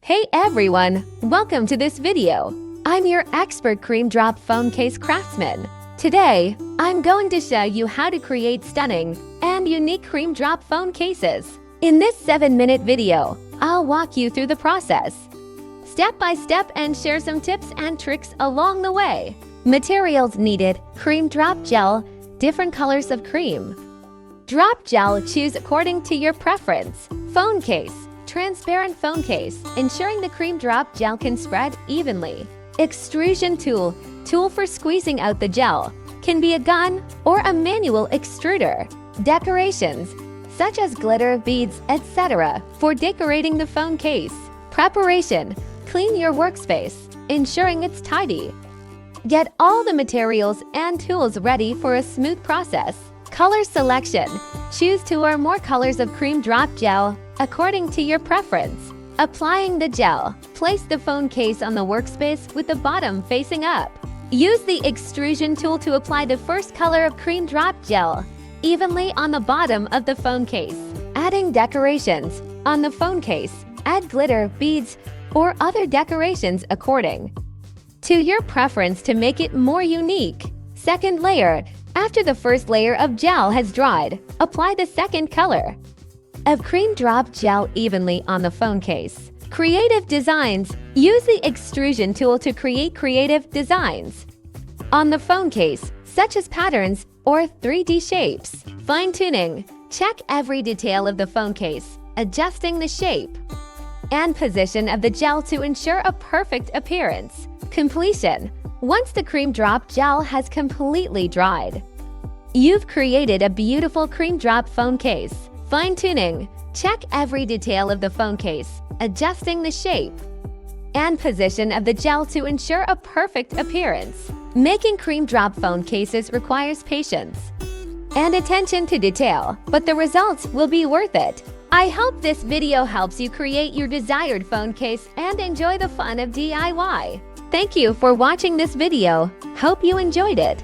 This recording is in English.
Hey everyone! Welcome to this video. I'm your expert cream drop phone case craftsman. Today, I'm going to show you how to create stunning and unique cream drop phone cases. In this 7-minute video, I'll walk you through the process, step by step, and share some tips and tricks along the way. Materials needed: cream drop gel, different colors of cream. Drop gel, choose according to your preference. Phone case, transparent phone case, ensuring the cream drop gel can spread evenly. Extrusion tool, tool for squeezing out the gel. Can be a gun or a manual extruder. Decorations, such as glitter, beads, etc., for decorating the phone case. Preparation, clean your workspace, ensuring it's tidy. Get all the materials and tools ready for a smooth process. Color selection, choose 2 or more colors of cream drop gel according to your preference. Applying the gel, place the phone case on the workspace with the bottom facing up. Use the extrusion tool to apply the first color of cream drop gel evenly on the bottom of the phone case. Adding decorations, on the phone case, add glitter, beads, or other decorations according to your preference to make it more unique. Second layer, after the first layer of gel has dried, apply the second color of cream drop gel evenly on the phone case. Creative designs, use the extrusion tool to create creative designs on the phone case, such as patterns or 3D shapes. Fine-tuning, check every detail of the phone case, adjusting the shape and position of the gel to ensure a perfect appearance. Completion, once the cream drop gel has completely dried, you've created a beautiful cream drop phone case. Fine-tuning, check every detail of the phone case, adjusting the shape and position of the gel to ensure a perfect appearance. Making cream drop phone cases requires patience and attention to detail, but the results will be worth it. I hope this video helps you create your desired phone case and enjoy the fun of DIY. Thank you for watching this video. Hope you enjoyed it.